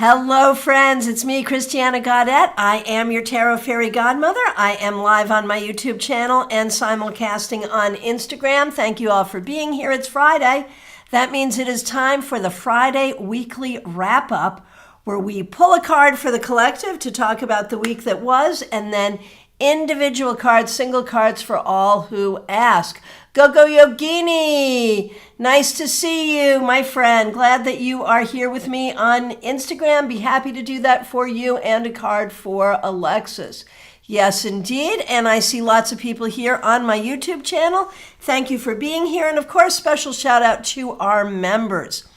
Hello, friends. It's me, Christiana Gaudet. I am your Tarot Fairy Godmother. I am live on my YouTube channel and simulcasting on Instagram. Thank you all for being here. It's Friday. That means it is time for the Friday weekly wrap-up, where we pull a card for the collective to talk about the week that was, and then individual cards, single cards for all who ask. Go Yogini! Nice to see you, my friend. Glad that you are here with me on Instagram. Be happy to do that for you, and a card for Alexis. Yes, indeed. And I see lots of people here on my YouTube channel. Thank you for being here. And of course, special shout out to our members.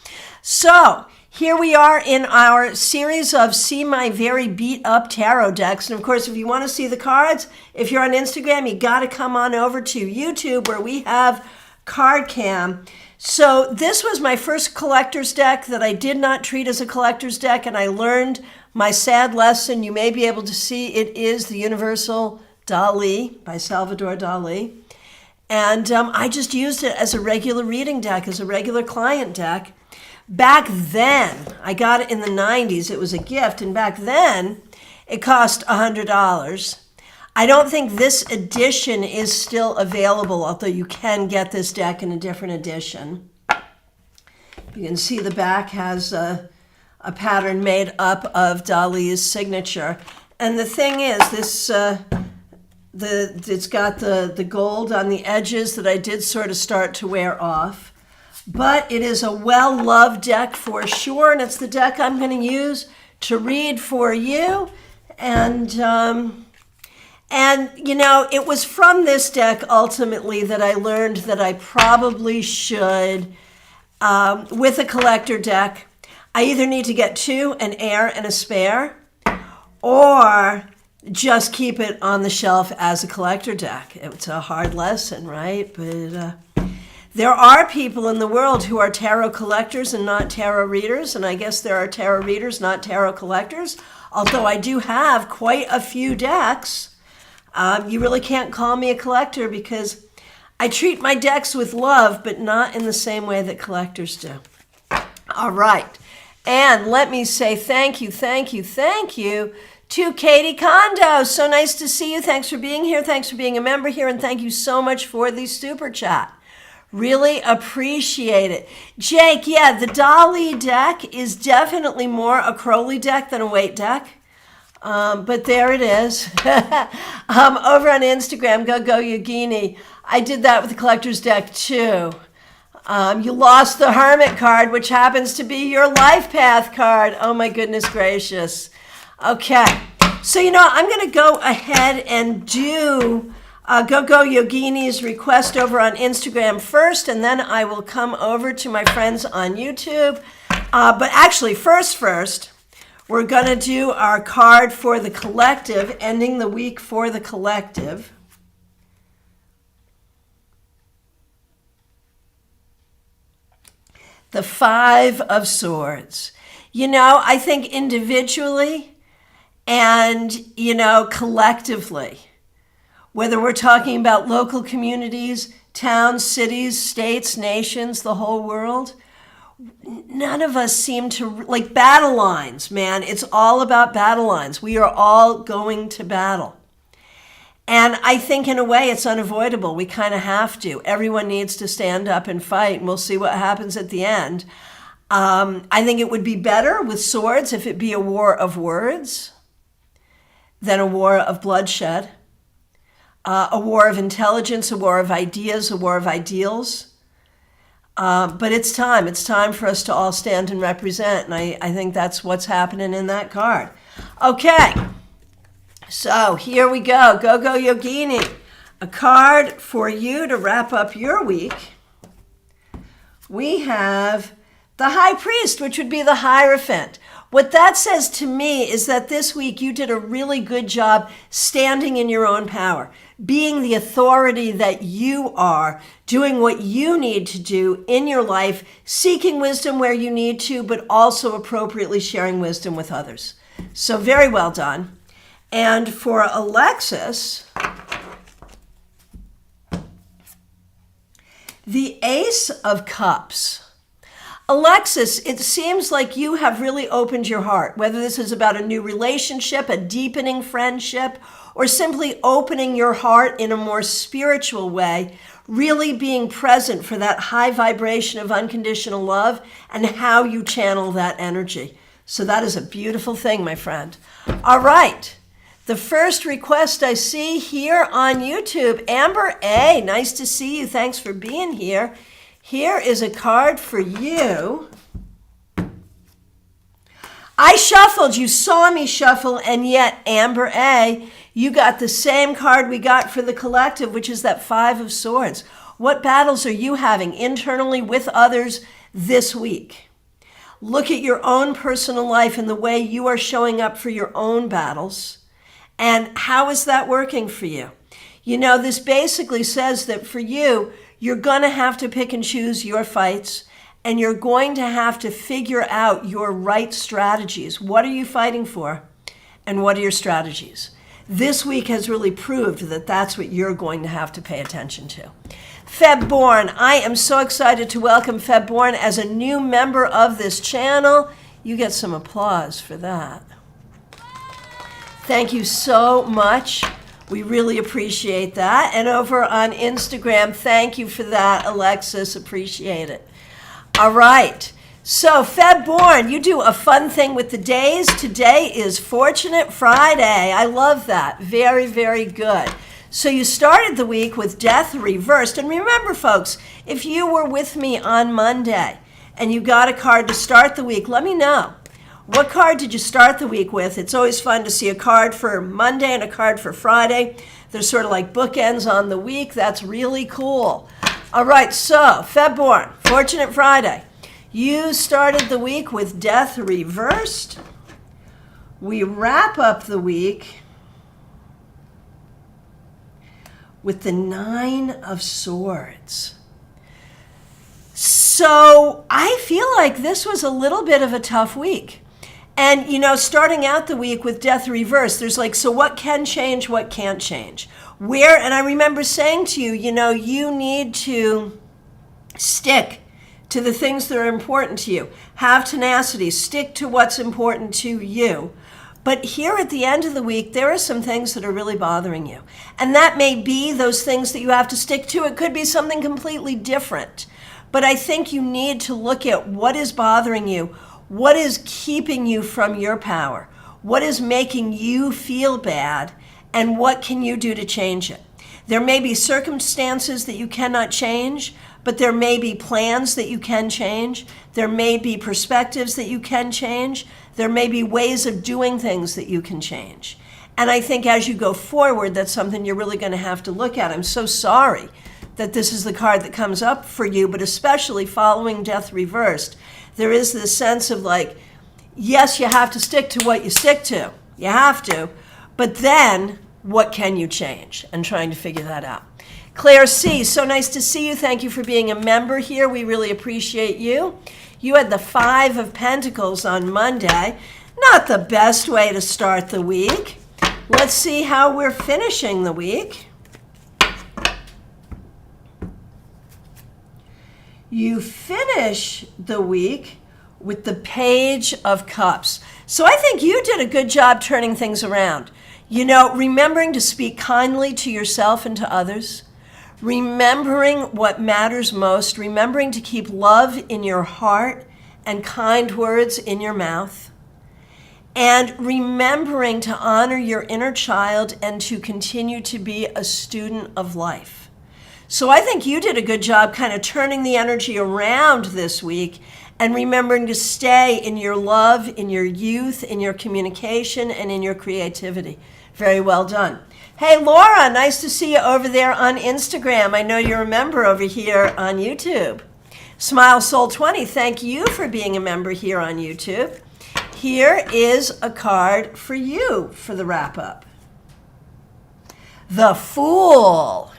So, here we are in our series of See My Very Beat Up Tarot Decks. And of course, if you want to see the cards, if you're on Instagram, you got to come on over to YouTube where we have Card Cam. So this was my first collector's deck that I did not treat as a collector's deck, and I learned my sad lesson. You may be able to see it is the Universal Dali by Salvador Dali. And I just used it as a regular reading deck, as a regular client deck. Back then, I got it in the 90s, it was a gift, and back then, it cost $100. I don't think this edition is still available, although you can get this deck in a different edition. You can see the back has a pattern made up of Dali's signature. And the thing is, this it's got the gold on the edges that I did sort of start to wear off. But it is a well-loved deck for sure, and it's the deck I'm going to use to read for you. And you know, it was from this deck ultimately that I learned that I probably should, with a collector deck, I either need to get two, an heir and a spare, or just keep it on the shelf as a collector deck. It's a hard lesson, right? But there are people in the world who are tarot collectors and not tarot readers, and I guess there are tarot readers, not tarot collectors, although I do have quite a few decks. You really can't call me a collector because I treat my decks with love, but not in the same way that collectors do. All right, and let me say thank you to Katie Kondo. So nice to see you. Thanks for being here. Thanks for being a member here, and thank you so much for the super chat. Really appreciate it. Jake, yeah, the Dali deck is definitely more a Crowley deck than a Waite deck. But there it is. Over on Instagram, go Yogini. I did that with the collector's deck too. You lost the Hermit card, which happens to be your life path card. Oh my goodness gracious. Okay, so you know, I'm going to go ahead and do Go Yogini's request over on Instagram first, and then I will come over to my friends on YouTube. But actually, first, we're going to do our card for the collective, ending the week for the collective. The Five of Swords. You know, I think individually and, you know, collectively, whether we're talking about local communities, towns, cities, states, nations, the whole world, none of us seem to, like battle lines, man. It's all about battle lines. We are all going to battle. And I think in a way it's unavoidable. We kind of have to. Everyone needs to stand up and fight, and we'll see what happens at the end. I think it would be better with swords if it be a war of words than a war of bloodshed. A war of intelligence, a war of ideas, a war of ideals. But it's time. It's time for us to all stand and represent. And I think that's what's happening in that card. Okay. So here we go. Go Yogini. A card for you to wrap up your week. We have the High Priest, which would be the Hierophant. What that says to me is that this week you did a really good job standing in your own power, being the authority that you are, doing what you need to do in your life, seeking wisdom where you need to, but also appropriately sharing wisdom with others. So very well done. And for Alexis, the Ace of Cups. Alexis, it seems like you have really opened your heart, whether this is about a new relationship, a deepening friendship, or simply opening your heart in a more spiritual way, really being present for that high vibration of unconditional love and how you channel that energy. So that is a beautiful thing, my friend. All right. The first request I see here on YouTube, Amber A., nice to see you. Thanks for being here. Here is a card for you. I shuffled, you saw me shuffle, and yet, Amber A., you got the same card we got for the collective, which is that Five of Swords. What battles are you having internally with others this week? Look at your own personal life and the way you are showing up for your own battles. And how is that working for you? You know, this basically says that for you, you're going to have to pick and choose your fights, and you're going to have to figure out your right strategies. What are you fighting for? And what are your strategies? This week has really proved that that's what you're going to have to pay attention to. Febborn, I am so excited to welcome Febborn as a new member of this channel. You get some applause for that. Thank you so much. We really appreciate that. And over on Instagram, thank you for that, Alexis. Appreciate it. All right. So, Febborn, you do a fun thing with the days. Today is Fortunate Friday. I love that. Very, very good. So you started the week with Death Reversed. And remember, folks, if you were with me on Monday and you got a card to start the week, let me know. What card did you start the week with? It's always fun to see a card for Monday and a card for Friday. They're sort of like bookends on the week. That's really cool. All right, so Febborn, Fortunate Friday. You started the week with Death Reversed. We wrap up the week with the Nine of Swords. So I feel like this was a little bit of a tough week. And, you know, starting out the week with Death Reversed, there's like, so what can change, what can't change? Where, and I remember saying to you, you know, you need to stick to the things that are important to you. Have tenacity, stick to what's important to you. But here at the end of the week, there are some things that are really bothering you. And that may be those things that you have to stick to. It could be something completely different. But I think you need to look at what is bothering you. What is keeping you from your power? What is making you feel bad? And what can you do to change it? There may be circumstances that you cannot change, but there may be plans that you can change. There may be perspectives that you can change. There may be ways of doing things that you can change. And I think as you go forward, that's something you're really going to have to look at. I'm so sorry that this is the card that comes up for you, but especially following Death Reversed, there is this sense of like, yes, you have to stick to what you stick to. You have to. But then, what can you change? And trying to figure that out. Claire C., so nice to see you. Thank you for being a member here. We really appreciate you. You had the Five of Pentacles on Monday. Not the best way to start the week. Let's see how we're finishing the week. You finish the week with the Page of Cups. So I think you did a good job turning things around. You know, remembering to speak kindly to yourself and to others, remembering what matters most, remembering to keep love in your heart and kind words in your mouth, and remembering to honor your inner child and to continue to be a student of life. So I think you did a good job kind of turning the energy around this week and remembering to stay in your love, in your youth, in your communication, and in your creativity. Very well done. Hey, Laura, nice to see you over there on Instagram. I know you're a member over here on YouTube. Smile Soul 20, thank you for being a member here on YouTube. Here is a card for you for the wrap-up. The Fool.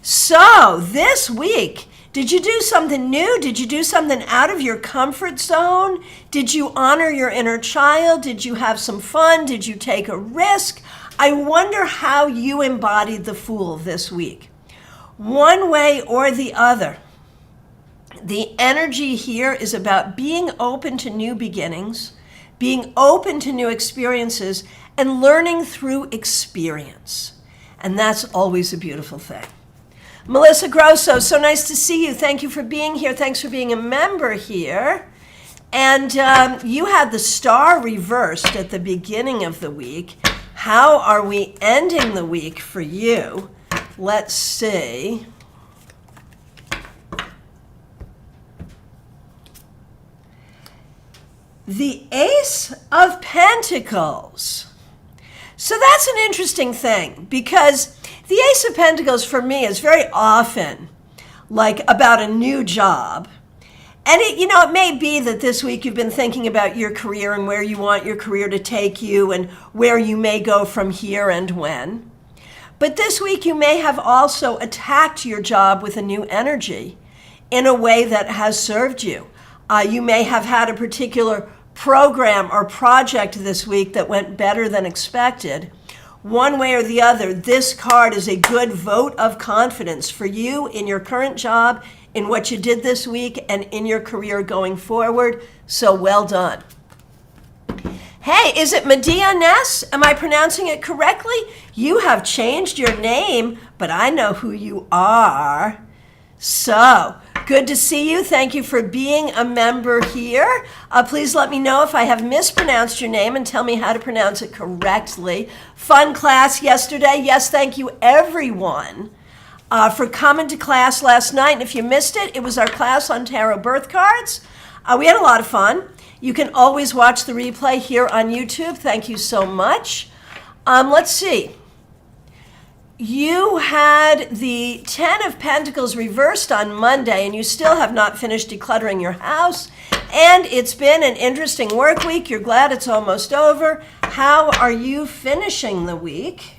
So, this week, did you do something new? Did you do something out of your comfort zone? Did you honor your inner child? Did you have some fun? Did you take a risk? I wonder how you embodied the Fool this week. One way or the other, The energy here is about being open to new beginnings, being open to new experiences, and learning through experience. And that's always a beautiful thing. Melissa Grosso, so nice to see you. Thank you for being here. Thanks for being a member here. And you had the star reversed at the beginning of the week. How are we ending the week for you? Let's see. The Ace of Pentacles. So that's an interesting thing, because the Ace of Pentacles for me is very often like about a new job. And it may be that this week you've been thinking about your career and where you want your career to take you and where you may go from here and when. But this week you may have also attacked your job with a new energy in a way that has served you. You may have had a particular program or project this week that went better than expected. One way or the other, this card is a good vote of confidence for you in your current job, in what you did this week, and in your career going forward. So well done. Hey, is it Medea Ness? Am I pronouncing it correctly? You have changed your name, but I know who you are. So, good to see you. Thank you for being a member here. Please let me know if I have mispronounced your name and tell me how to pronounce it correctly. Fun class yesterday. Yes, thank you everyone for coming to class last night. And if you missed it, it was our class on tarot birth cards. We had a lot of fun. You can always watch the replay here on YouTube. Thank you so much. Let's see. You had the 10 of Pentacles reversed on Monday, and you still have not finished decluttering your house. And it's been an interesting work week. You're glad it's almost over. How are you finishing the week?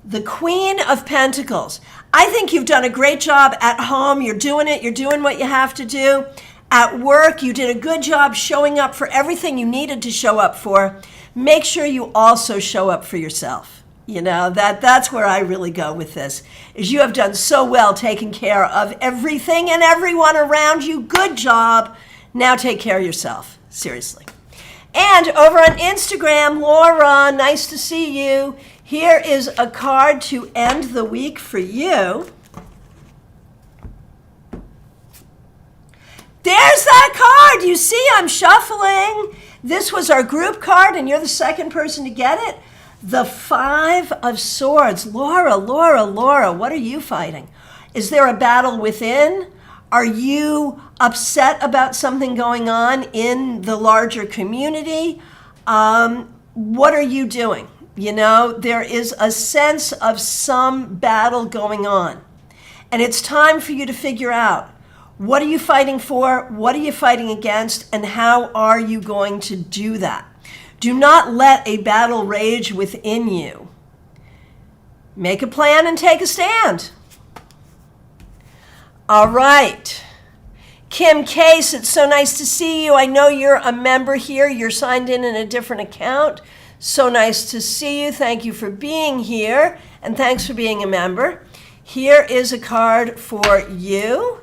The Queen of Pentacles. I think you've done a great job at home. You're doing it. You're doing what you have to do. At work, you did a good job showing up for everything you needed to show up for. Make sure you also show up for yourself. That's where I really go with this, is you have done so well taking care of everything and everyone around you. Good job. Now take care of yourself. Seriously. And over on Instagram, Laura, nice to see you. Here is a card to end the week for you. There's that card. You see, I'm shuffling. This was our group card, and you're the second person to get it. The 5 of Swords. Laura, what are you fighting? Is there a battle within? Are you upset about something going on in the larger community? What are you doing? There is a sense of some battle going on. And it's time for you to figure out, what are you fighting for? What are you fighting against? And how are you going to do that? Do not let a battle rage within you. Make a plan and take a stand. All right. Kim Case, it's so nice to see you. I know you're a member here. You're signed in a different account. So nice to see you. Thank you for being here. And thanks for being a member. Here is a card for you.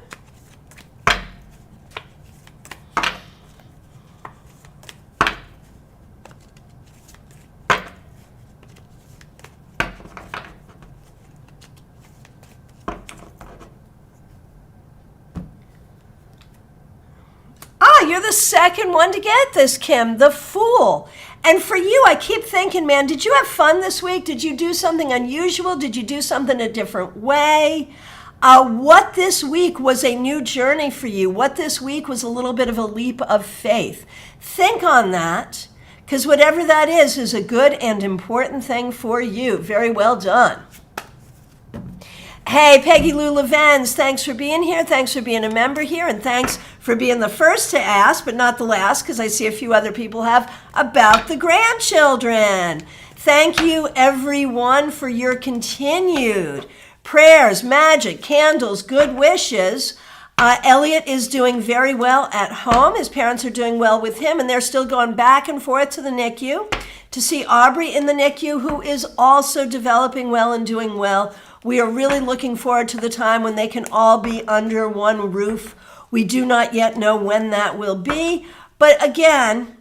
You're the second one to get this, Kim, the Fool. And for you, I keep thinking, man, did you have fun this week? Did you do something unusual? Did you do something a different way? What this week was a new journey for you? What this week was a little bit of a leap of faith? Think on that, because whatever that is a good and important thing for you. Very well done. Hey, Peggy Lou Levens, thanks for being here. Thanks for being a member here. And thanks for being the first to ask, but not the last, because I see a few other people have, about the grandchildren. Thank you, everyone, for your continued prayers, magic, candles, good wishes. Elliot is doing very well at home. His parents are doing well with him, and they're still going back and forth to the NICU to see Aubrey in the NICU, who is also developing well and doing well We are really looking forward to the time when they can all be under one roof. We do not yet know when that will be, but again,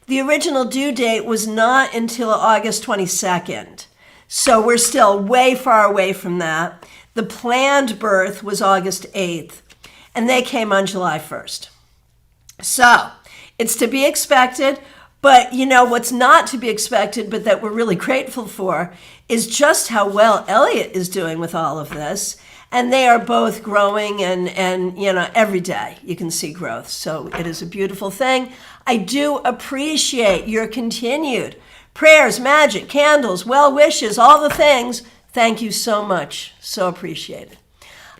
the original due date was not until August 22nd. So we're still way far away from that. The planned birth was August 8th, and they came on July 1st. So it's to be expected, but you know what's not to be expected, but that we're really grateful for, is just how well Elliot is doing with all of this. And they are both growing and you know, every day you can see growth. So it is a beautiful thing. I do appreciate your continued prayers, magic, candles, well wishes, all the things. Thank you so much. So appreciated.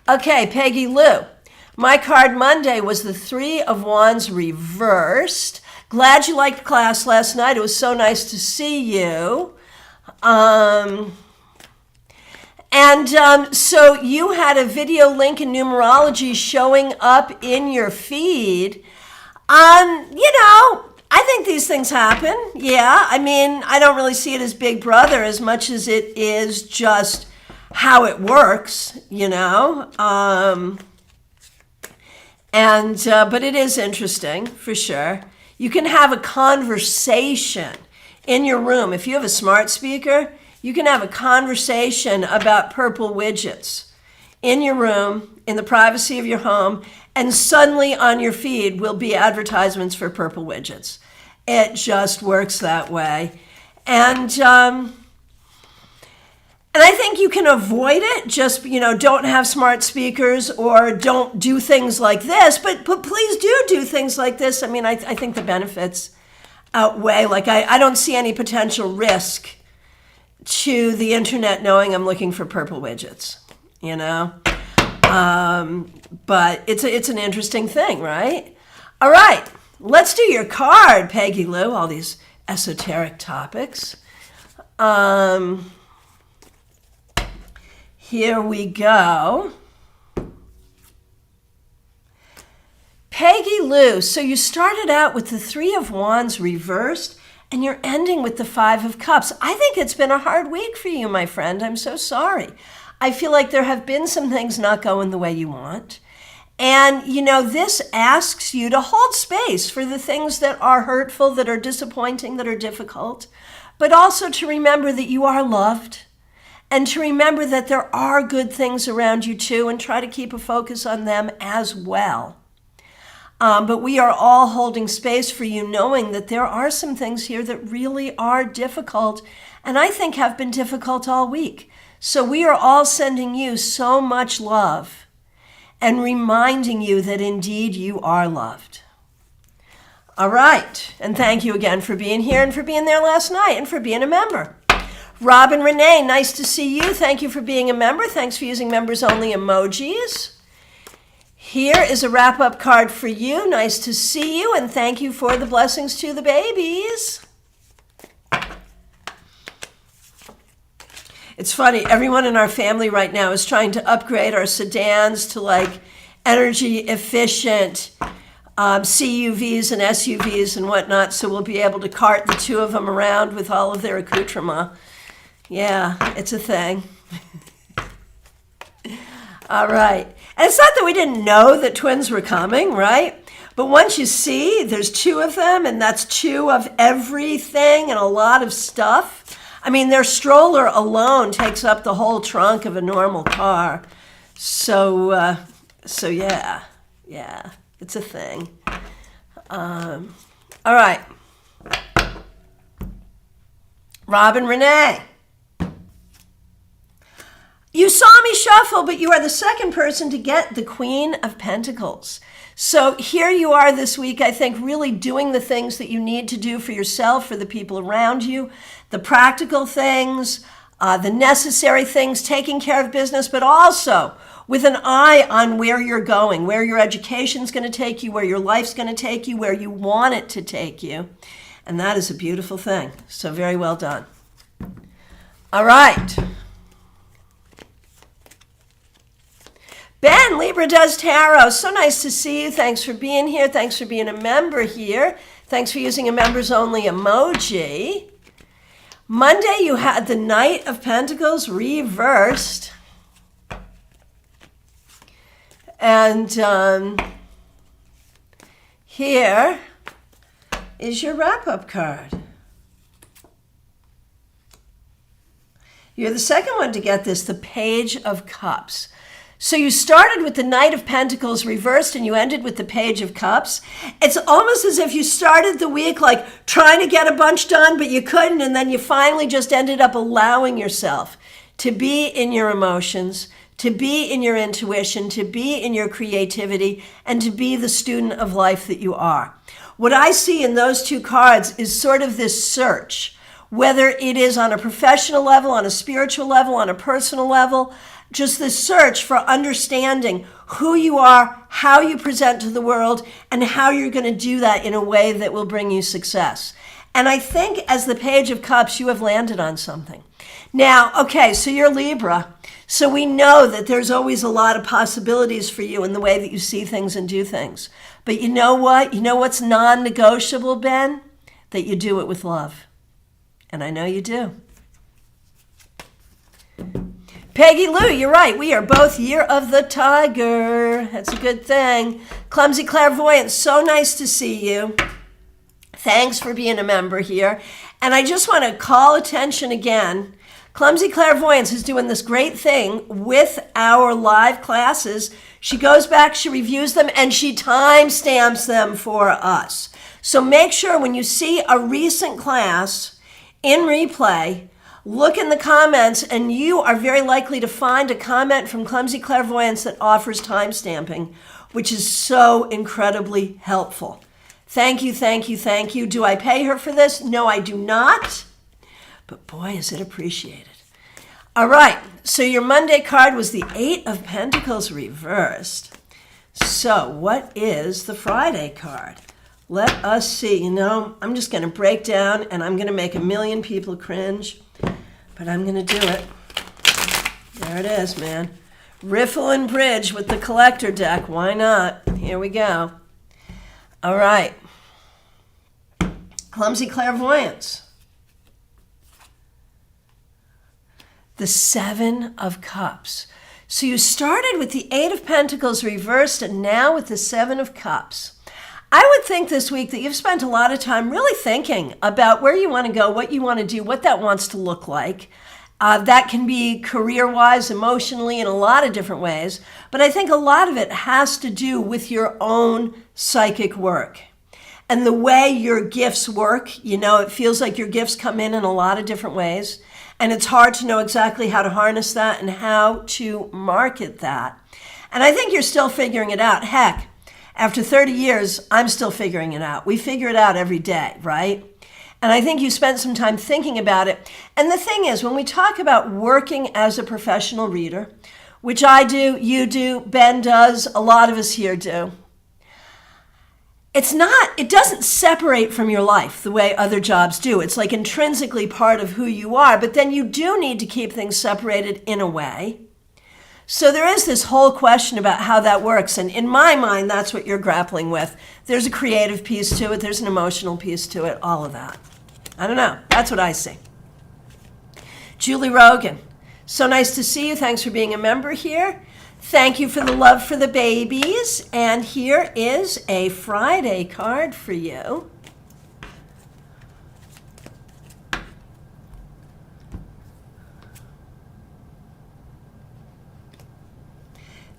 Okay, Peggy Lou. My card Monday was the Three of Wands reversed. Glad you liked class last night. It was so nice to see you. So you had a video link in numerology showing up in your feed. You know, I think these things happen. Yeah, I mean, I don't really see it as Big Brother as much as it is just how it works, you know. But it is interesting, for sure. You can have a conversation in your room. If you have a smart speaker, you can have a conversation about purple widgets in your room, in the privacy of your home, and suddenly on your feed will be advertisements for purple widgets. It just works that way. And I think you can avoid it. Just, you know, don't have smart speakers or don't do things like this. But please do things like this. I mean, I think the benefits outweigh. Like, I don't see any potential risk to the internet knowing I'm looking for purple widgets, you know? But it's an interesting thing, right? All right, let's do your card, Peggy Lou, all these esoteric topics. Here we go. Peggy Lou, so you started out with the Three of Wands reversed, and you're ending with the Five of Cups. I think it's been a hard week for you, my friend. I'm so sorry. I feel like there have been some things not going the way you want. And, you know, this asks you to hold space for the things that are hurtful, that are disappointing, that are difficult, but also to remember that you are loved and to remember that there are good things around you too, and try to keep a focus on them as well. But we are all holding space for you, knowing that there are some things here that really are difficult, and I think have been difficult all week. So we are all sending you so much love and reminding you that indeed you are loved. All right, and thank you again for being here and for being there last night and for being a member. Robin Renee, nice to see you. Thank you for being a member. Thanks for using members only emojis. Here is a wrap-up card for you. Nice to see you, and thank you for the blessings to the babies. It's funny, everyone in our family right now is trying to upgrade our sedans to like energy efficient CUVs and SUVs and whatnot, so we'll be able to cart the two of them around with all of their accoutrement. Yeah, it's a thing. All right. And it's not that we didn't know that twins were coming, right? But once you see there's two of them, and that's two of everything and a lot of stuff. I mean, their stroller alone takes up the whole trunk of a normal car. So yeah, it's a thing. All right. Robin Renee. You saw me shuffle, but you are the second person to get the Queen of Pentacles. So here you are this week, I think, really doing the things that you need to do for yourself, for the people around you, the practical things, the necessary things, taking care of business, but also with an eye on where you're going, where your education's going to take you, where your life's going to take you, where you want it to take you. And that is a beautiful thing. So very well done. All right. Ben, Libra Does Tarot. So nice to see you. Thanks for being here. Thanks for being a member here. Thanks for using a members only emoji. Monday, you had the Knight of Pentacles reversed. And here is your wrap-up card. You're the second one to get this, the Page of Cups. So you started with the Knight of Pentacles reversed and you ended with the Page of Cups. It's almost as if you started the week like trying to get a bunch done, but you couldn't, and then you finally just ended up allowing yourself to be in your emotions, to be in your intuition, to be in your creativity, and to be the student of life that you are. What I see in those two cards is sort of this search, whether it is on a professional level, on a spiritual level, on a personal level, just this search for understanding who you are, how you present to the world, and how you're going to do that in a way that will bring you success. And I think as the Page of Cups, you have landed on something. Now, okay, so you're Libra. So we know that there's always a lot of possibilities for you in the way that you see things and do things. But you know what? You know what's non-negotiable, Ben? That you do it with love. And I know you do. Peggy Lou, you're right. We are both Year of the Tiger. That's a good thing. Clumsy Clairvoyant, so nice to see you. Thanks for being a member here. And I just want to call attention again. Clumsy Clairvoyance is doing this great thing with our live classes. She goes back, she reviews them, and she timestamps them for us. So make sure when you see a recent class in replay, look in the comments, and you are very likely to find a comment from Clumsy Clairvoyance that offers timestamping, which is so incredibly helpful. Thank you, thank you, thank you. Do I pay her for this? No, I do not. But boy, is it appreciated. All right, so your Monday card was the Eight of Pentacles reversed. So what is the Friday card? Let us see. You know, I'm just going to break down, and I'm going to make a million people cringe, but I'm going to do it. There it is, man. Riffle and Bridge with the collector deck. Why not? Here we go. All right. Clumsy Clairvoyance. The Seven of Cups. So you started with the Eight of Pentacles reversed and now with the Seven of Cups. I would think this week that you've spent a lot of time really thinking about where you want to go, what you want to do, what that wants to look like. That can be career-wise, emotionally, in a lot of different ways. But I think a lot of it has to do with your own psychic work. And the way your gifts work, you know, it feels like your gifts come in a lot of different ways. And it's hard to know exactly how to harness that and how to market that. And I think you're still figuring it out. Heck, after 30 years, I'm still figuring it out. We figure it out every day, right? And I think you spent some time thinking about it. And the thing is, when we talk about working as a professional reader, which I do, you do, Ben does, a lot of us here do, it doesn't separate from your life the way other jobs do. It's like intrinsically part of who you are, but then you do need to keep things separated in a way. So there is this whole question about how that works. And in my mind, that's what you're grappling with. There's a creative piece to it. There's an emotional piece to it, all of that. I don't know. That's what I see. Julie Rogan, so nice to see you. Thanks for being a member here. Thank you for the love for the babies. And here is a Friday card for you.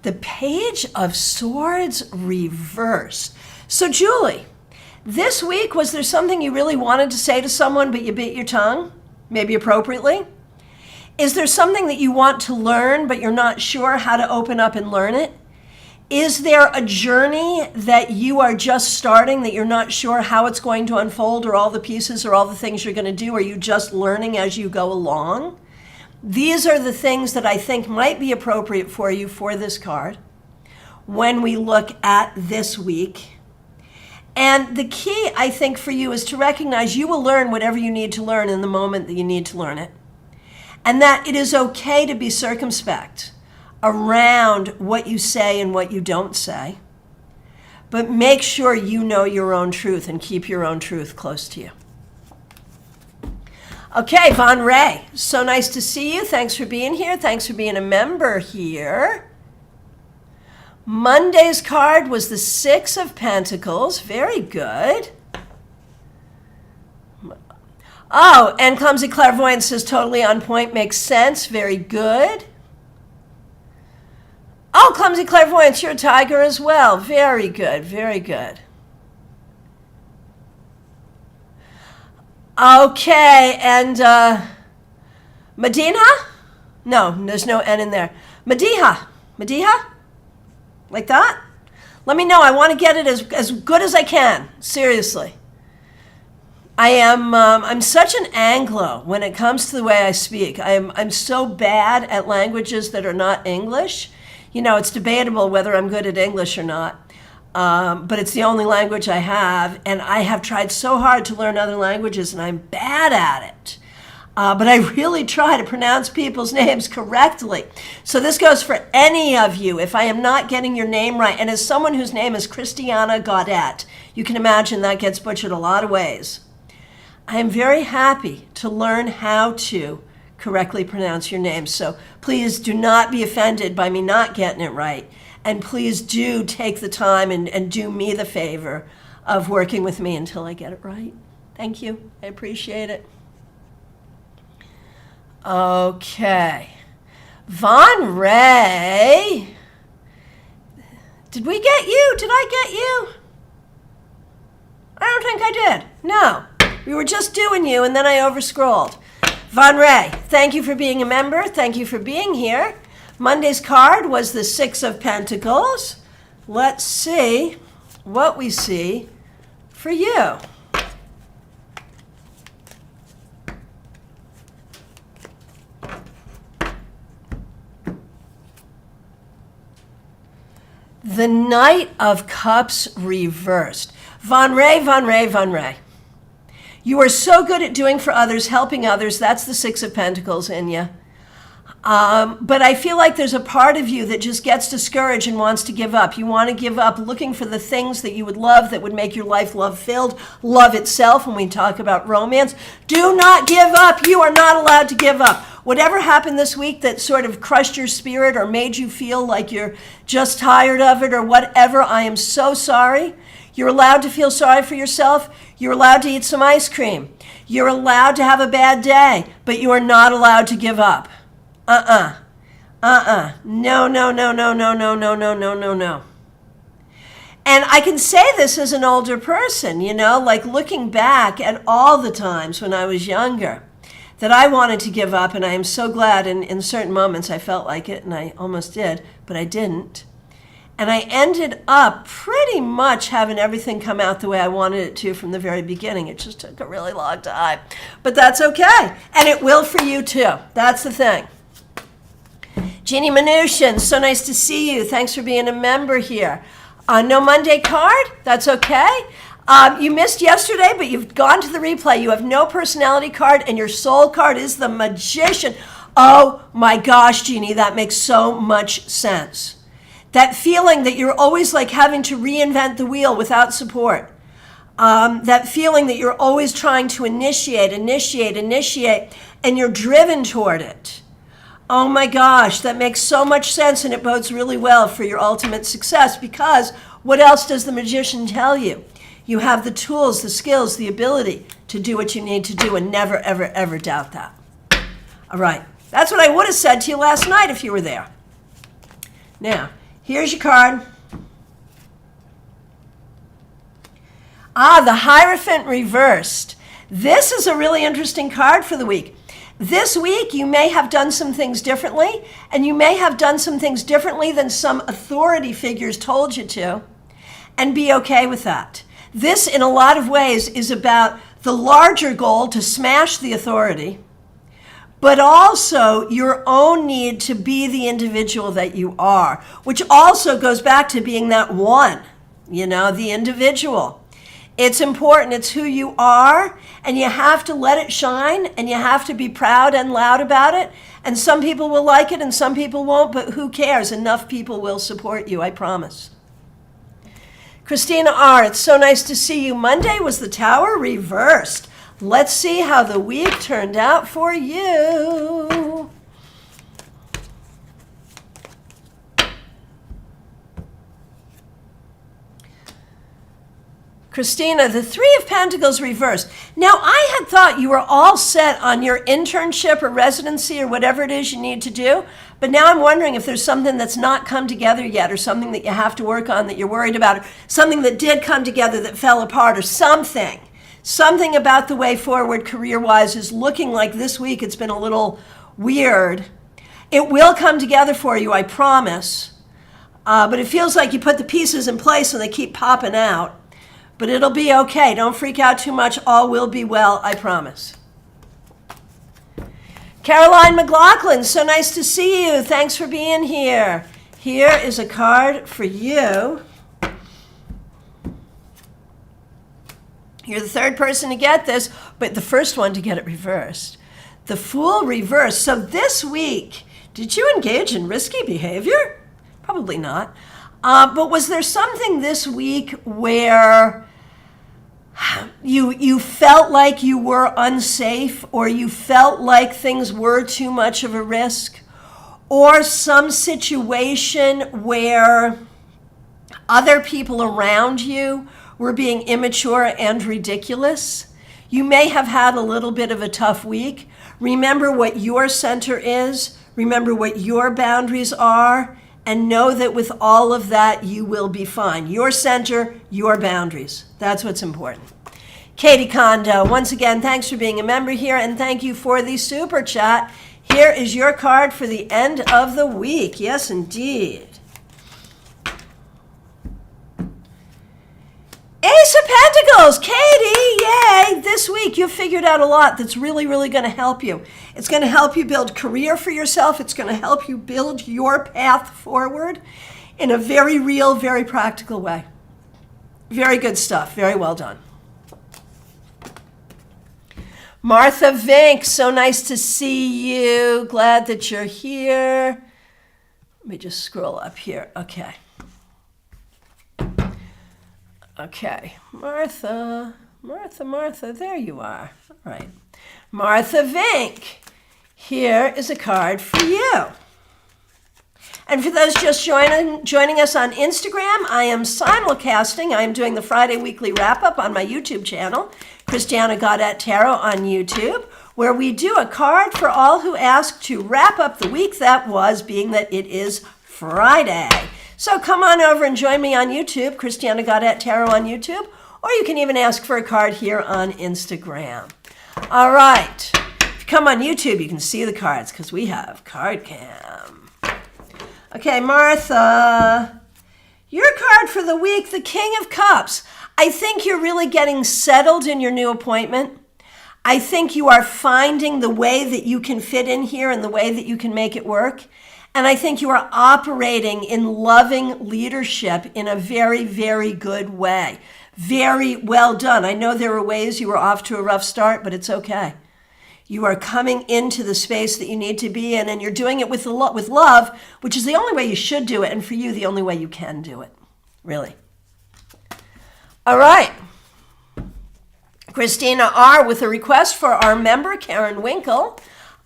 The Page of Swords reversed. So Julie, this week, was there something you really wanted to say to someone but you bit your tongue? Maybe appropriately? Is there something that you want to learn but you're not sure how to open up and learn it? Is there a journey that you are just starting that you're not sure how it's going to unfold or all the pieces or all the things you're going to do? Are you just learning as you go along? These are the things that I think might be appropriate for you for this card when we look at this week. And the key, I think, for you is to recognize you will learn whatever you need to learn in the moment that you need to learn it. And that it is okay to be circumspect around what you say and what you don't say. But make sure you know your own truth and keep your own truth close to you. Okay, Von Ray, so nice to see you. Thanks for being here. Thanks for being a member here. Monday's card was the Six of Pentacles. Very good. Oh, and Clumsy Clairvoyance says totally on point, makes sense. Very good. Oh, Clumsy Clairvoyance, you're a tiger as well. Very good, very good. Okay, and Medina? No, there's no N in there. Mediha? Like that? Let me know. I want to get it as good as I can. Seriously. I'm such an Anglo when it comes to the way I speak. I'm so bad at languages that are not English. You know, it's debatable whether I'm good at English or not. But it's the only language I have, and I have tried so hard to learn other languages, and I'm bad at it. But I really try to pronounce people's names correctly. So this goes for any of you. If I am not getting your name right, and as someone whose name is Christiana Gaudet, you can imagine that gets butchered a lot of ways. I am very happy to learn how to correctly pronounce your name. So please do not be offended by me not getting it right. And please do take the time and do me the favor of working with me until I get it right. Thank you. I appreciate it. Okay. Von Ray. Did we get you? Did I get you? I don't think I did. No. We were just doing you, and then I overscrolled. Von Ray, thank you for being a member. Thank you for being here. Monday's card was the Six of Pentacles. Let's see what we see for you. The Knight of Cups reversed. Von Ray. You are so good at doing for others, helping others. That's the Six of Pentacles in you. But I feel like there's a part of you that just gets discouraged and wants to give up. You want to give up looking for the things that you would love, that would make your life love-filled, love itself. When we talk about romance, do not give up. You are not allowed to give up. Whatever happened this week that sort of crushed your spirit or made you feel like you're just tired of it or whatever, I am so sorry. You're allowed to feel sorry for yourself. You're allowed to eat some ice cream. You're allowed to have a bad day, but you are not allowed to give up. No. And I can say this as an older person, you know, like looking back at all the times when I was younger that I wanted to give up, and I am so glad in certain moments I felt like it, and I almost did, but I didn't. And I ended up pretty much having everything come out the way I wanted it to from the very beginning. It just took a really long time. But that's okay. And it will for you too. That's the thing. Jeannie Mnuchin, so nice to see you. Thanks for being a member here. No Monday card? That's okay. You missed yesterday, but you've gone to the replay. You have no personality card, and your soul card is the Magician. Oh my gosh, Jeannie, that makes so much sense. That feeling that you're always like having to reinvent the wheel without support. That feeling that you're always trying to initiate, and you're driven toward it. Oh my gosh, that makes so much sense, and it bodes really well for your ultimate success, because what else does the Magician tell you? You have the tools, the skills, the ability to do what you need to do, and never, ever, ever doubt that. All right, that's what I would have said to you last night if you were there. Now, here's your card. The Hierophant reversed. This is a really interesting card for the week. This week, you may have done some things differently, and you may have done some things differently than some authority figures told you to, and be okay with that. This, in a lot of ways, is about the larger goal to smash the authority, but also your own need to be the individual that you are, which also goes back to being that one, you know, the individual. It's important. It's who you are, and you have to let it shine, and you have to be proud and loud about it. And some people will like it, and some people won't, but who cares? Enough people will support you, I promise. Christina R., it's so nice to see you. Monday was the Tower reversed. Let's see how the week turned out for you. Christina, the Three of Pentacles reversed. Now, I had thought you were all set on your internship or residency or whatever it is you need to do, but now I'm wondering if there's something that's not come together yet, or something that you have to work on that you're worried about, or something that did come together that fell apart, or something. Something about the way forward career-wise is looking like this week it's been a little weird. It will come together for you, I promise. But it feels like you put the pieces in place and they keep popping out. But it'll be okay. Don't freak out too much. All will be well, I promise. Caroline McLaughlin, so nice to see you. Thanks for being here. Here is a card for you. You're the third person to get this, but the first one to get it reversed. The Fool reversed. So this week, did you engage in risky behavior? Probably not. But was there something this week where you felt like you were unsafe, or you felt like things were too much of a risk, or some situation where other people around you were being immature and ridiculous? You may have had a little bit of a tough week. Remember what your center is. Remember what your boundaries are. And know that with all of that, you will be fine. Your center, your boundaries. That's what's important. Katie Kondo, once again, thanks for being a member here, and thank you for the super chat. Here is your card for the end of the week. Yes, indeed. Ace of Pentacles, Katie, yay! This week you've figured out a lot that's really, really going to help you. It's going to help you build career for yourself. It's going to help you build your path forward in a very real, very practical way. Very good stuff. Very well done. Martha Vink, so nice to see you. Glad that you're here. Let me just scroll up here. Okay. Okay, Martha, there you are. All right. Martha Vink, here is a card for you. And for those just joining us on Instagram, I am simulcasting. I am doing the Friday weekly wrap-up on my YouTube channel, Christiana Gaudet Tarot on YouTube, where we do a card for all who ask to wrap up the week that was, being that it is Friday. So come on over and join me on YouTube, Christiana Gaudet Tarot on YouTube, or you can even ask for a card here on Instagram. All right. If you come on YouTube, you can see the cards because we have Card Cam. Okay, Martha, your card for the week, the King of Cups. I think you're really getting settled in your new appointment. I think you are finding the way that you can fit in here and the way that you can make it work. And I think you are operating in loving leadership in a very, very good way. Very well done. I know there were ways you were off to a rough start, but it's okay. You are coming into the space that you need to be in, and you're doing it with love, which is the only way you should do it, and for you, the only way you can do it. Really. All right. Christina R. with a request for our member, Karen Winkle,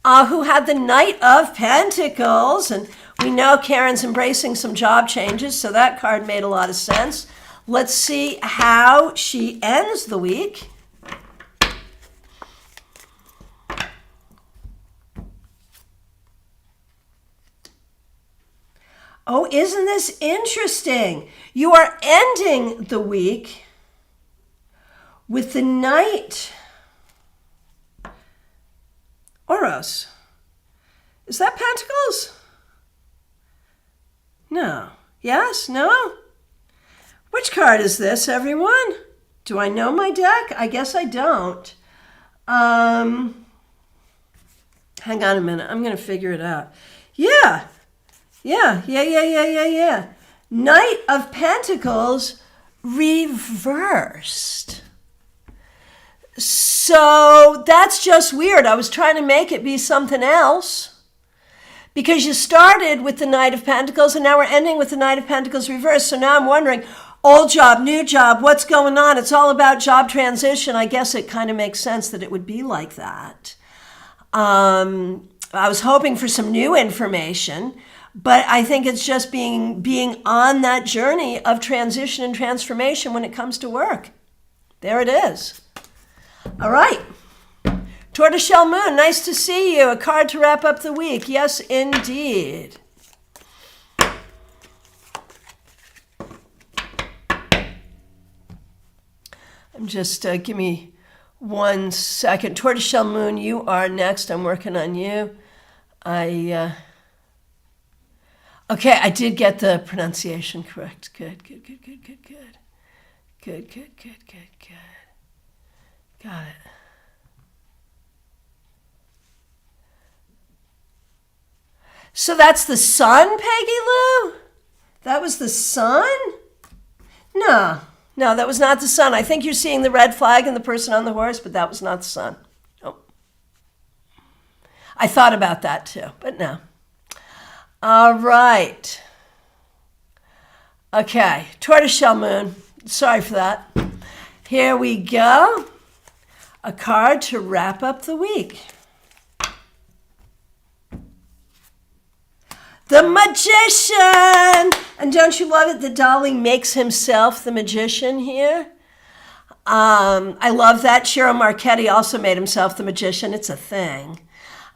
who had the Knight of Pentacles. And we know Karen's embracing some job changes, so that card made a lot of sense. Let's see how she ends the week. Oh, isn't this interesting? You are ending the week with the Knight. Oros. Is that Pentacles? No. Yes? No? Which card is this, everyone? Do I know my deck? I guess I don't. Hang on a minute. I'm going to figure it out. Yeah. Knight of Pentacles reversed. So that's just weird. I was trying to make it be something else because you started with the Knight of Pentacles and now we're ending with the Knight of Pentacles reversed. So now I'm wondering, old job, new job, what's going on? It's all about job transition. I guess it kind of makes sense that it would be like that. I was hoping for some new information, but I think it's just being on that journey of transition and transformation when it comes to work. There it is. All right. Tortoiseshell Moon, nice to see you. A card to wrap up the week. Yes, indeed. I'm just, give me 1 second. Tortoiseshell Moon, you are next. I'm working on you. Okay, I did get the pronunciation correct. Good. Got it. So that's the sun, Peggy Lou? That was the sun? No, that was not the sun. I think you're seeing the red flag and the person on the horse, but that was not the sun. Nope. I thought about that too, but no. All right. Okay, Tortoiseshell Moon. Sorry for that. Here we go. A card to wrap up the week. The Magician! And don't you love it that Dolly makes himself the magician here? I love that. Ciro Marchetti also made himself the magician. It's a thing.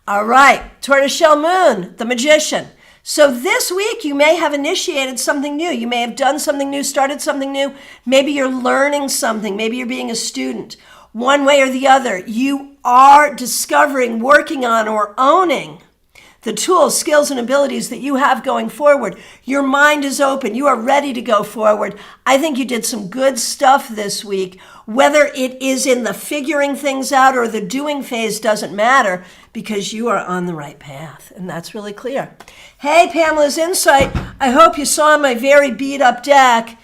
All right, Tortoiseshell Moon, the Magician. So this week you may have initiated something new. You may have done something new, started something new. Maybe you're learning something. Maybe you're being a student. One way or the other, you are discovering, working on, or owning the tools, skills, and abilities that you have going forward. Your mind is open. You are ready to go forward. I think you did some good stuff this week. Whether it is in the figuring things out or the doing phase doesn't matter, because you are on the right path, and that's really clear. Hey, Pamela's Insight. I hope you saw my very beat up deck.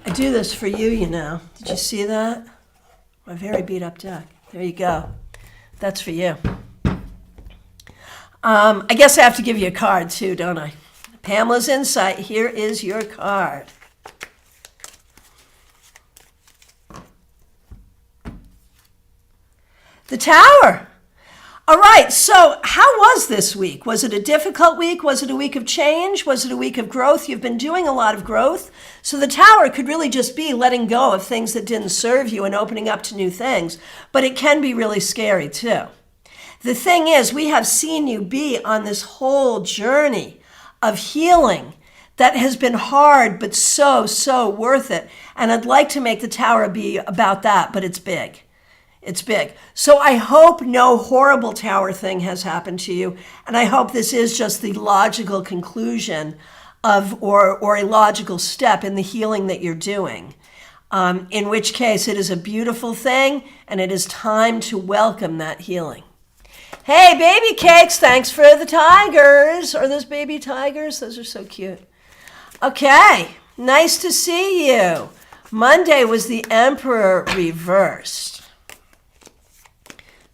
I do this for you, you know. Did you see that? My very beat up deck. There you go. That's for you. I guess I have to give you a card too, don't I? Pamela's Insight, here is your card. The Tower. All right, so how was this week? Was it a difficult week? Was it a week of change? Was it a week of growth? You've been doing a lot of growth. So the Tower could really just be letting go of things that didn't serve you and opening up to new things. But it can be really scary too. The thing is, we have seen you be on this whole journey of healing that has been hard, but so worth it. And I'd like to make the Tower be about that, but it's big. It's big. So I hope no horrible Tower thing has happened to you. And I hope this is just the logical conclusion of, or a logical step in the healing that you're doing. In which case it is a beautiful thing, and it is time to welcome that healing. Hey, baby cakes, thanks for the tigers. Are those baby tigers? Those are so cute. Okay, nice to see you. Monday was the Emperor reversed.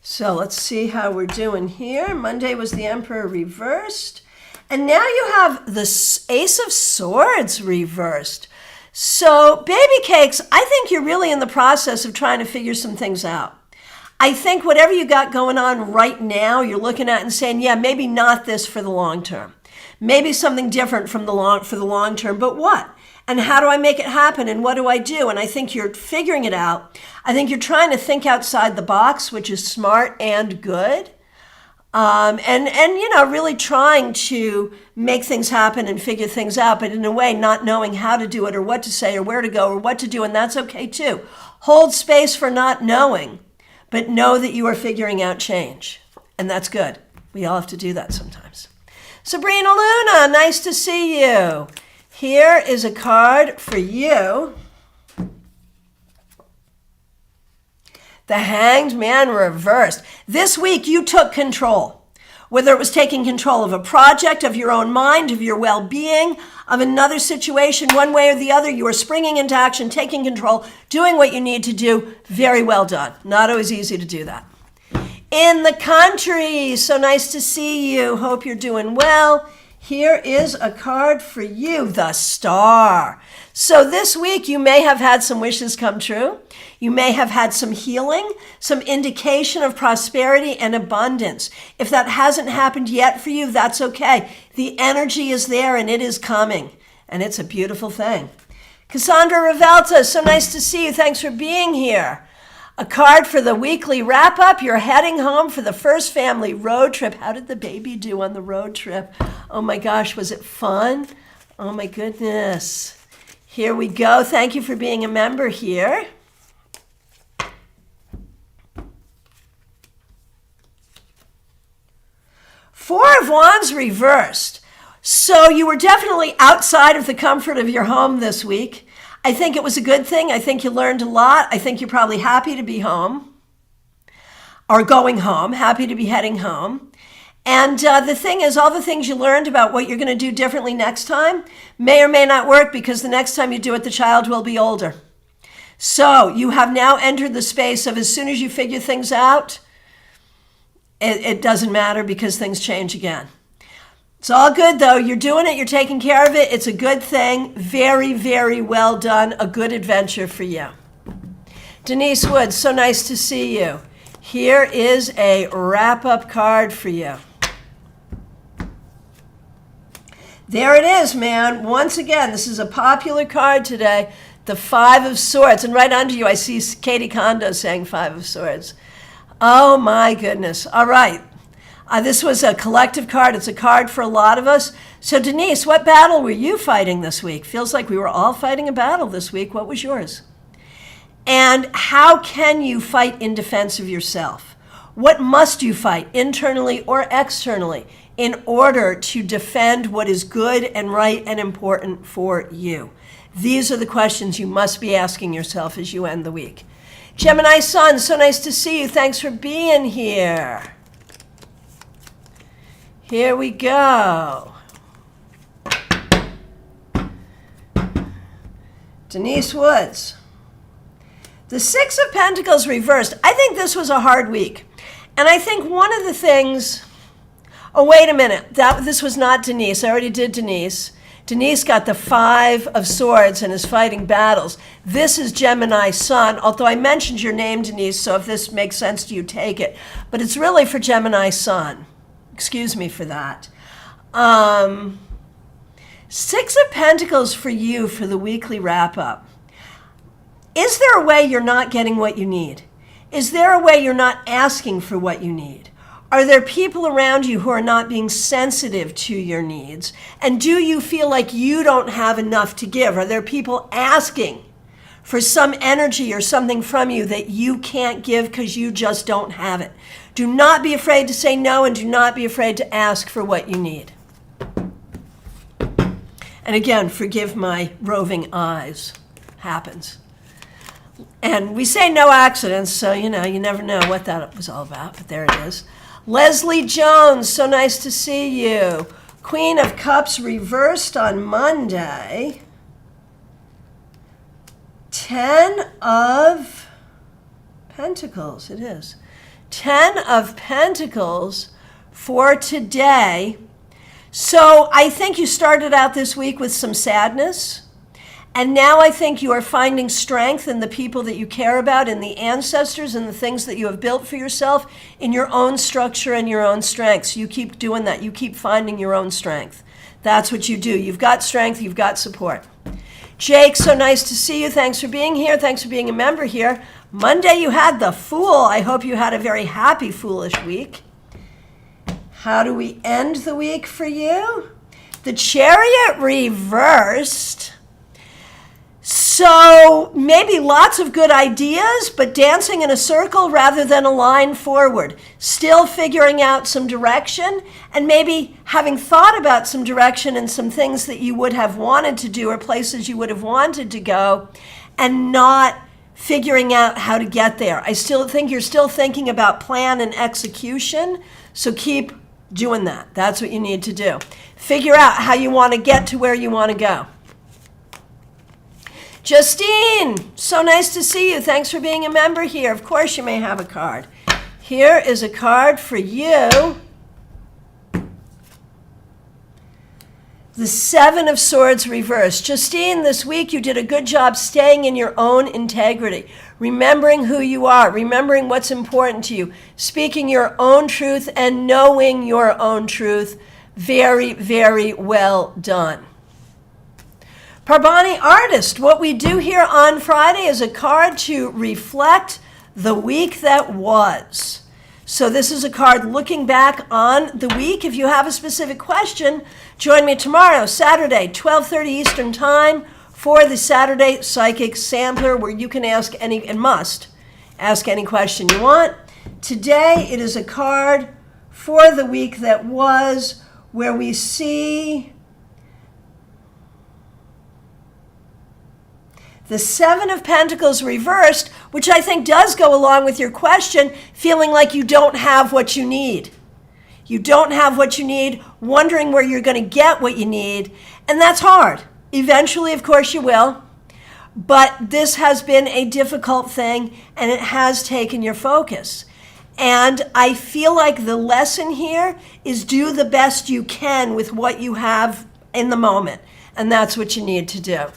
So let's see how we're doing here. Monday was the Emperor reversed. And now you have the Ace of Swords reversed. So, baby cakes, I think you're really in the process of trying to figure some things out. I think whatever you got going on right now, you're looking at and saying, yeah, maybe not this for the long term. Maybe something different for the long term, but what? And how do I make it happen? And what do I do? And I think you're figuring it out. I think you're trying to think outside the box, which is smart and good. And you know, really trying to make things happen and figure things out, but in a way not knowing how to do it or what to say or where to go or what to do, and that's okay too. Hold space for not knowing. But know that you are figuring out change. And that's good. We all have to do that sometimes. Sabrina Luna, nice to see you. Here is a card for you. The Hanged Man reversed. This week you took control. Whether it was taking control of a project, of your own mind, of your well-being, of another situation, one way or the other, you are springing into action, taking control, doing what you need to do. Very well done. Not always easy to do that. In the country, so nice to see you. Hope you're doing well. Here is a card for you, the Star. So this week you may have had some wishes come true. You may have had some healing, some indication of prosperity and abundance. If that hasn't happened yet for you, that's okay. The energy is there and it is coming. And it's a beautiful thing. Cassandra Revelta, so nice to see you. Thanks for being here. A card for the weekly wrap-up. You're heading home for the first family road trip. How did the baby do on the road trip? Oh my gosh, was it fun? Oh my goodness. Here we go. Thank you for being a member here. Four of Wands reversed. So you were definitely outside of the comfort of your home this week. I think it was a good thing. I think you learned a lot. I think you're probably happy to be home or going home, happy to be heading home. And the thing is, all the things you learned about what you're going to do differently next time may or may not work, because the next time you do it, the child will be older. So you have now entered the space of, as soon as you figure things out, it doesn't matter, because things change again. It's all good, though. You're doing it. You're taking care of it. It's a good thing. Very, very well done. A good adventure for you. Denise Woods, so nice to see you. Here is a wrap-up card for you. There it is, man. Once again, this is a popular card today. The Five of Swords. And right under you, I see Katie Kondo saying Five of Swords. Oh, my goodness. All right. This was a collective card. It's a card for a lot of us. So, Denise, what battle were you fighting this week? Feels like we were all fighting a battle this week. What was yours? And how can you fight in defense of yourself? What must you fight, internally or externally, in order to defend what is good and right and important for you? These are the questions you must be asking yourself as you end the week. Gemini Sun, so nice to see you. Thanks for being here. Here we go. Denise Woods. The Six of Pentacles reversed. I think this was a hard week. And I think one of the things... Oh, wait a minute. This was not Denise. I already did Denise. Denise got the Five of Swords and is fighting battles. This is Gemini Sun, although I mentioned your name, Denise, so if this makes sense to you, take it. But it's really for Gemini Sun. Excuse me for that. Six of Pentacles for you for the weekly wrap-up. Is there a way you're not getting what you need? Is there a way you're not asking for what you need? Are there people around you who are not being sensitive to your needs? And do you feel like you don't have enough to give? Are there people asking for some energy or something from you that you can't give because you just don't have it? Do not be afraid to say no, and do not be afraid to ask for what you need. And again, forgive my roving eyes. Happens. And we say no accidents, so you never know what that was all about, but there it is. Leslie Jones, so nice to see you. Queen of Cups reversed on Monday. 10 of Pentacles, it is. 10 of Pentacles for today. So I think you started out this week with some sadness. And now I think you are finding strength in the people that you care about, in the ancestors, and the things that you have built for yourself, in your own structure and your own strengths. You keep doing that. You keep finding your own strength. That's what you do. You've got strength. You've got support. Jake, so nice to see you. Thanks for being here. Thanks for being a member here. Monday you had the Fool. I hope you had a very happy, foolish week. How do we end the week for you? The Chariot reversed. So maybe lots of good ideas, but dancing in a circle rather than a line forward. Still figuring out some direction, and maybe having thought about some direction and some things that you would have wanted to do or places you would have wanted to go, and not figuring out how to get there. I still think you're still thinking about plan and execution, so keep doing that. That's what you need to do. Figure out how you want to get to where you want to go. Justine, so nice to see you. Thanks for being a member here. Of course you may have a card. Here is a card for you. The Seven of Swords reversed. Justine, this week you did a good job staying in your own integrity, remembering who you are, remembering what's important to you, speaking your own truth and knowing your own truth. Very, very well done. Parbani Artist, what we do here on Friday is a card to reflect the week that was. So this is a card looking back on the week. If you have a specific question, join me tomorrow, Saturday, 12:30 Eastern Time, for the Saturday Psychic Sampler, where you can ask any, and must, ask any question you want. Today, it is a card for the week that was, where we see the Seven of Pentacles reversed, which I think does go along with your question, feeling like you don't have what you need. You don't have what you need, wondering where you're going to get what you need, and that's hard. Eventually, of course, you will, but this has been a difficult thing, and it has taken your focus. And I feel like the lesson here is do the best you can with what you have in the moment, and that's what you need to do.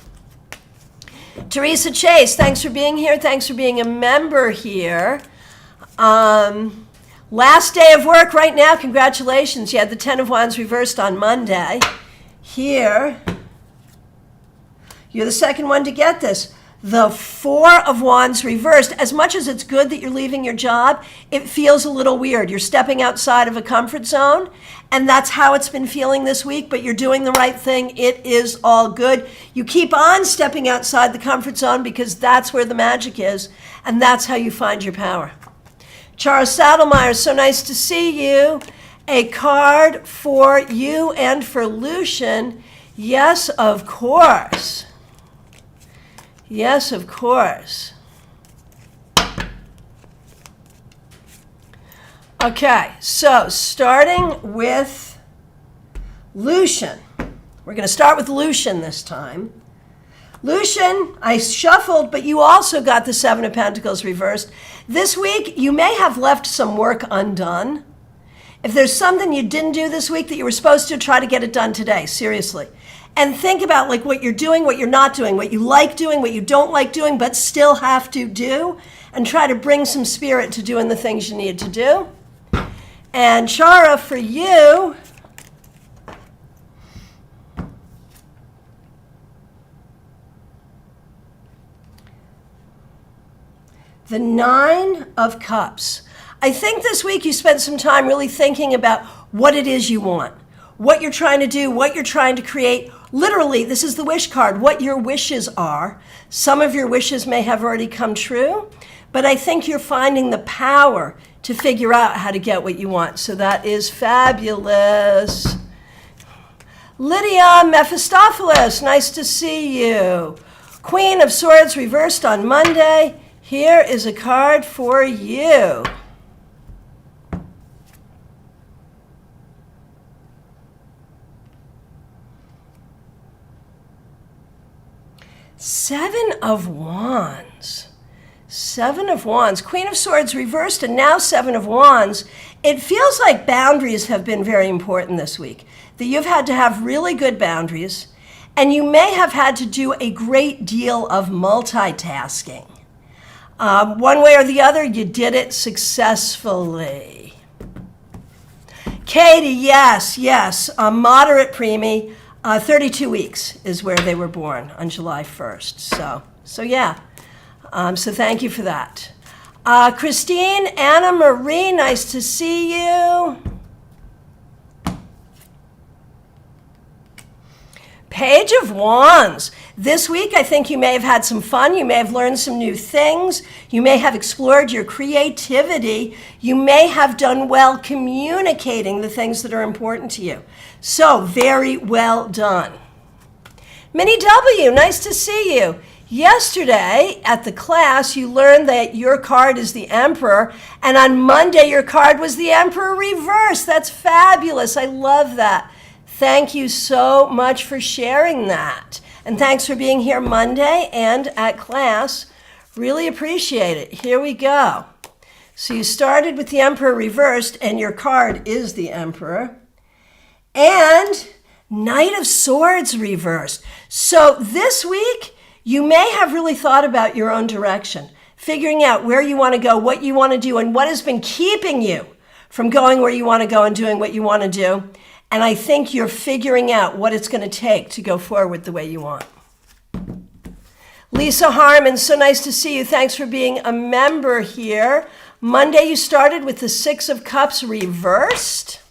Teresa Chase, thanks for being here. Thanks for being a member here. Last day of work right now. Congratulations. You had the Ten of Wands reversed on Monday. Here, you're the second one to get this. The Four of Wands reversed. As much as it's good that you're leaving your job, it feels a little weird. You're stepping outside of a comfort zone, and that's how it's been feeling this week, but you're doing the right thing. It is all good. You keep on stepping outside the comfort zone because that's where the magic is, and that's how you find your power. Charles Saddlemeyer, so nice to see you. A card for you and for Lucian. Yes, of course. Yes, of course. Okay, so starting with Lucian. We're going to start with Lucian this time. Lucian, I shuffled, but you also got the Seven of Pentacles reversed. This week, you may have left some work undone. If there's something you didn't do this week that you were supposed to, try to get it done today, seriously. And think about like what you're doing, what you're not doing, what you like doing, what you don't like doing, but still have to do, and try to bring some spirit to doing the things you need to do. And Chara, for you, the Nine of Cups. I think this week you spent some time really thinking about what it is you want, what you're trying to do, what you're trying to create. Literally, this is the wish card, what your wishes are. Some of your wishes may have already come true, but I think you're finding the power to figure out how to get what you want. So that is fabulous. Lydia Mephistopheles, nice to see you. Queen of Swords reversed on Monday. Here is a card for you. Seven of Wands. Seven of Wands. Queen of Swords reversed and now Seven of Wands. It feels like boundaries have been very important this week. That you've had to have really good boundaries, and you may have had to do a great deal of multitasking. One way or the other, you did it successfully. Katie, yes, a moderate preemie. 32 weeks is where they were born on July 1st. So yeah. So thank you for that. Christine, Anna Marie, nice to see you. Page of Wands. This week, I think you may have had some fun. You may have learned some new things. You may have explored your creativity. You may have done well communicating the things that are important to you. So, very well done. Minnie W., nice to see you. Yesterday at the class, you learned that your card is the Emperor, and on Monday, your card was the Emperor reversed. That's fabulous. I love that. Thank you so much for sharing that. And thanks for being here Monday and at class. Really appreciate it. Here we go. So you started with the Emperor reversed, and your card is the Emperor. And Knight of Swords reversed. So this week, you may have really thought about your own direction, figuring out where you want to go, what you want to do, and what has been keeping you from going where you want to go and doing what you want to do. And I think you're figuring out what it's going to take to go forward the way you want. Lisa Harmon, so nice to see you. Thanks for being a member here. Monday, you started with the Six of Cups reversed.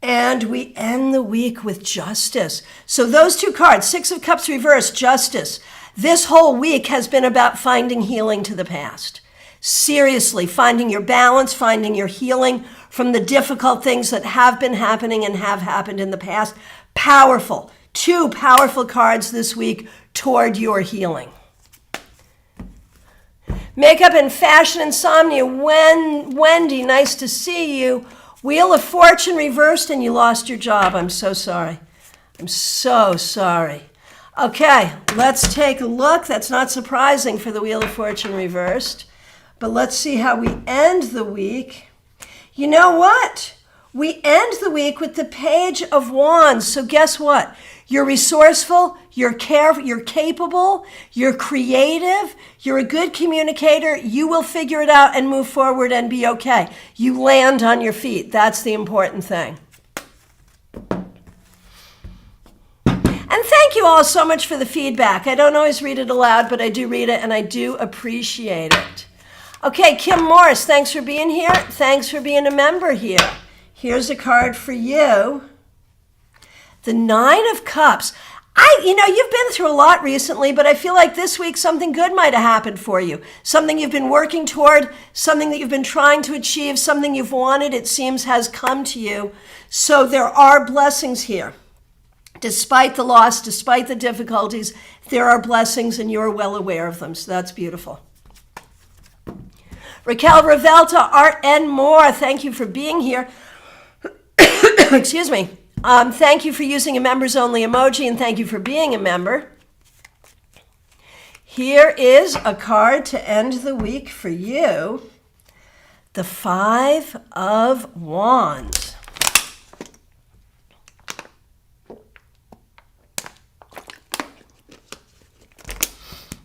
And we end the week with Justice. So those two cards, Six of Cups reversed, Justice. This whole week has been about finding healing to the past. Seriously, finding your balance, finding your healing from the difficult things that have been happening and have happened in the past. Powerful. Two powerful cards this week toward your healing. Makeup and Fashion Insomnia. Wendy, nice to see you. Wheel of Fortune reversed and you lost your job. I'm so sorry. I'm so sorry. Okay, let's take a look. That's not surprising for the Wheel of Fortune reversed. But let's see how we end the week. You know what? We end the week with the Page of Wands. So guess what? You're resourceful, you're capable, you're creative, you're a good communicator. You will figure it out and move forward and be okay. You land on your feet. That's the important thing. And thank you all so much for the feedback. I don't always read it aloud, but I do read it and I do appreciate it. Okay, Kim Morris, thanks for being here. Thanks for being a member here. Here's a card for you. The Nine of Cups. You've been through a lot recently, but I feel like this week something good might have happened for you. Something you've been working toward, something that you've been trying to achieve, something you've wanted, it seems, has come to you. So there are blessings here. Despite the loss, despite the difficulties, there are blessings and you're well aware of them. So that's beautiful. Raquel Revelta, Art and More, thank you for being here. Excuse me. Thank you for using a members only emoji and thank you for being a member. Here is a card to end the week for you. The Five of Wands.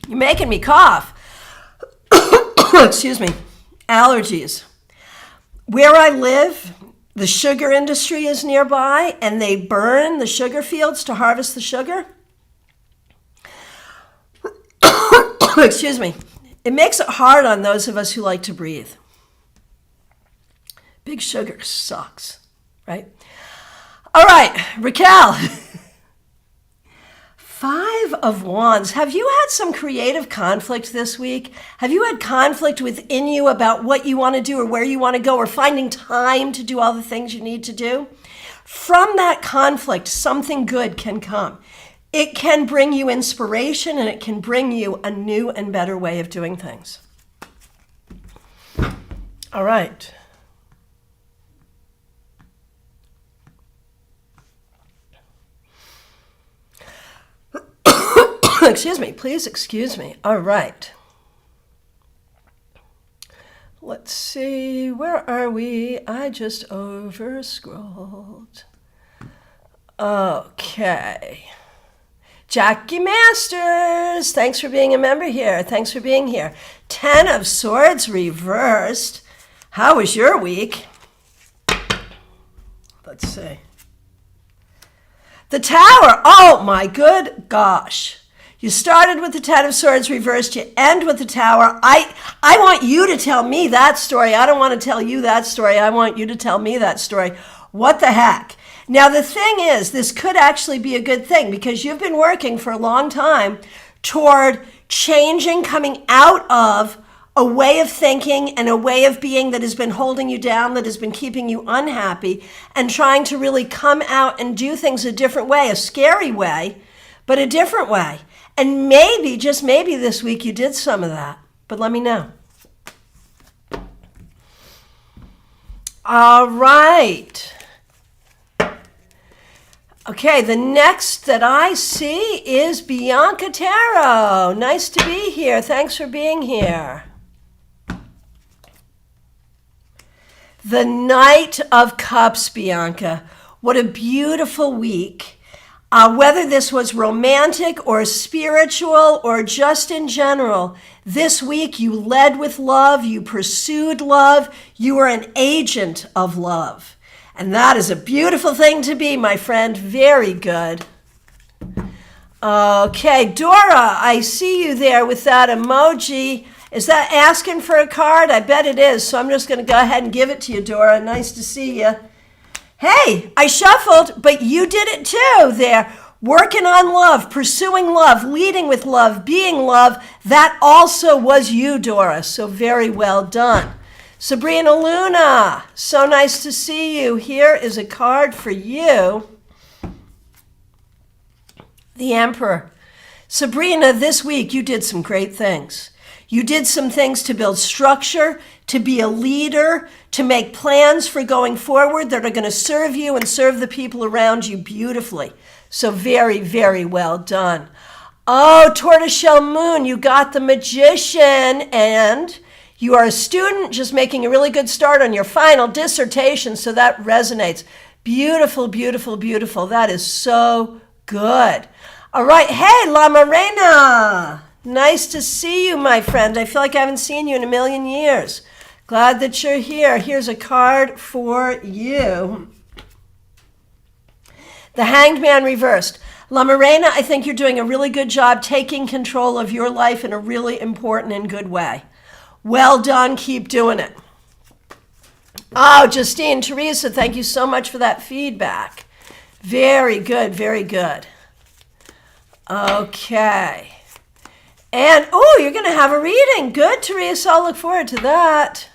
You're making me cough. Excuse me. Allergies. Where I live, the sugar industry is nearby and they burn the sugar fields to harvest the sugar. Excuse me. It makes it hard on those of us who like to breathe. Big sugar sucks, right? All right, Raquel. Five of Wands. Have you had some creative conflict this week? Have you had conflict within you about what you want to do or where you want to go or finding time to do all the things you need to do? From that conflict, something good can come. It can bring you inspiration and it can bring you a new and better way of doing things. All right. Excuse me, please excuse me. All right. Let's see, where are we? I just over-scrolled. Okay. Jackie Masters, thanks for being a member here. Thanks for being here. 10 of Swords reversed. How was your week? Let's see. The Tower, oh my good gosh. You started with the Ten of Swords reversed, you end with the Tower. I want you to tell me that story. I don't want to tell you that story. I want you to tell me that story. What the heck? Now, the thing is, this could actually be a good thing because you've been working for a long time toward changing, coming out of a way of thinking and a way of being that has been holding you down, that has been keeping you unhappy, and trying to really come out and do things a different way, a scary way, but a different way. And maybe, just maybe this week you did some of that, but let me know. All right. Okay, the next that I see is Bianca Tarot. Nice to be here. Thanks for being here. The Knight of Cups, Bianca. What a beautiful week. Whether this was romantic or spiritual or just in general, this week you led with love, you pursued love, you were an agent of love. And that is a beautiful thing to be, my friend. Very good. Okay, Dora, I see you there with that emoji. Is that asking for a card? I bet it is. So I'm just going to go ahead and give it to you, Dora. Nice to see you. Hey, I shuffled, but you did it too there. Working on love, pursuing love, leading with love, being love. That also was you, Dora. So very well done. Sabrina Luna, so nice to see you. Here is a card for you. The Emperor. Sabrina, this week you did some great things. You did some things to build structure, to be a leader, to make plans for going forward that are going to serve you and serve the people around you beautifully. So very, very well done. Oh, Tortoiseshell Moon, you got the Magician, and you are a student just making a really good start on your final dissertation, so that resonates. Beautiful, beautiful, beautiful. That is so good. All right. Hey, La Morena. Nice to see you, my friend. I feel like I haven't seen you in a million years. Glad that you're here. Here's a card for you. The Hanged Man reversed. La Morena, I think you're doing a really good job taking control of your life in a really important and good way. Well done. Keep doing it. Oh, Justine, Teresa, thank you so much for that feedback. Very good, very good. Okay. And, oh, you're going to have a reading. Good, Teresa. I'll look forward to that.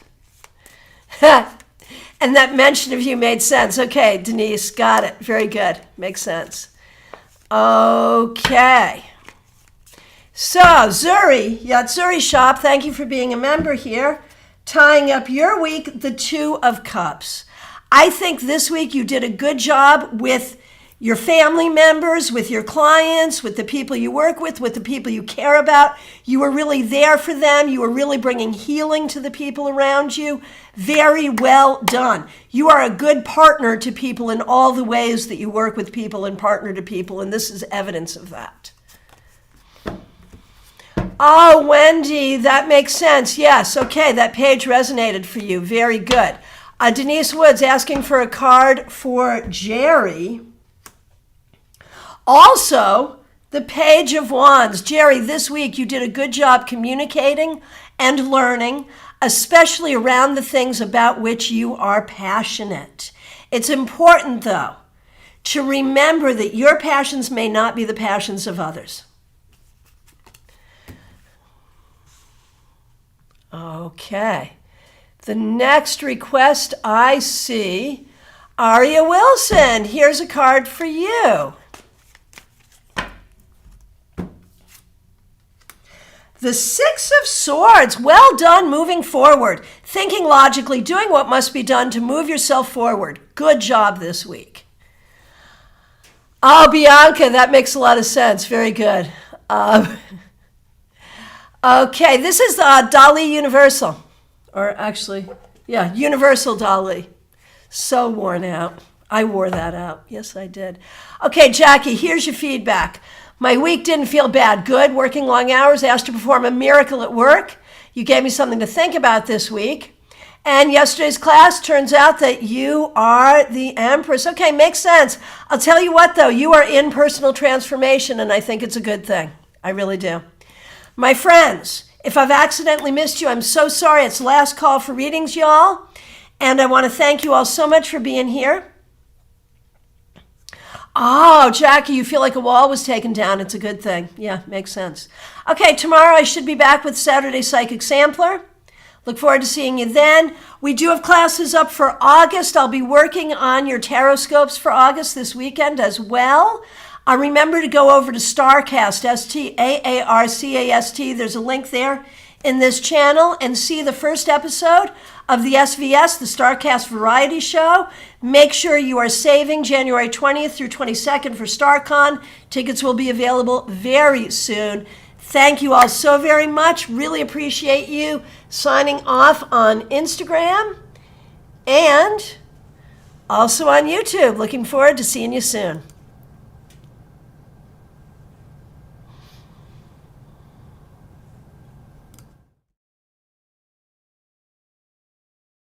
And that mention of you made sense. Okay, Denise, got it. Very good. Makes sense. Okay. So, Zuri, Yatsuri Shop, thank you for being a member here. Tying up your week, the Two of Cups. I think this week you did a good job with your family members, with your clients, with the people you work with the people you care about. You were really there for them. You were really bringing healing to the people around you. Very well done. You are a good partner to people in all the ways that you work with people and partner to people, and this is evidence of that. Oh, Wendy, that makes sense. Yes, okay, that page resonated for you. Very good. Denise Woods asking for a card for Jerry. Also, the Page of Wands. Jerry, this week you did a good job communicating and learning, especially around the things about which you are passionate. It's important, though, to remember that your passions may not be the passions of others. Okay. The next request I see, Aria Wilson. Here's a card for you. The Six of Swords. Well done moving forward. Thinking logically, doing what must be done to move yourself forward. Good job this week. Oh, Bianca, that makes a lot of sense. Very good. Okay, this is Dali Universal. Or actually, yeah, Universal Dali. So worn out. I wore that out. Yes, I did. Okay, Jackie, here's your feedback. My week didn't feel bad. Good. Working long hours. Asked to perform a miracle at work. You gave me something to think about this week. And yesterday's class turns out that you are the Empress. Okay, makes sense. I'll tell you what, though. You are in personal transformation, and I think it's a good thing. I really do. My friends, if I've accidentally missed you, I'm so sorry. It's last call for readings, y'all. And I want to thank you all so much for being here. Oh, Jackie, you feel like a wall was taken down. It's a good thing. Yeah, makes sense. Okay, tomorrow I should be back with Saturday Psychic Sampler. Look forward to seeing you then. We do have classes up for August. I'll be working on your tarot scopes for August this weekend as well. Remember to go over to StarCast, STAARCAST. There's a link there in this channel, and see the first episode of the SVS, the StarCast Variety Show. Make sure you are saving January 20th through 22nd for StarCon. Tickets will be available very soon. Thank you all so very much. Really appreciate you. Signing off on Instagram and also on YouTube. Looking forward to seeing you soon.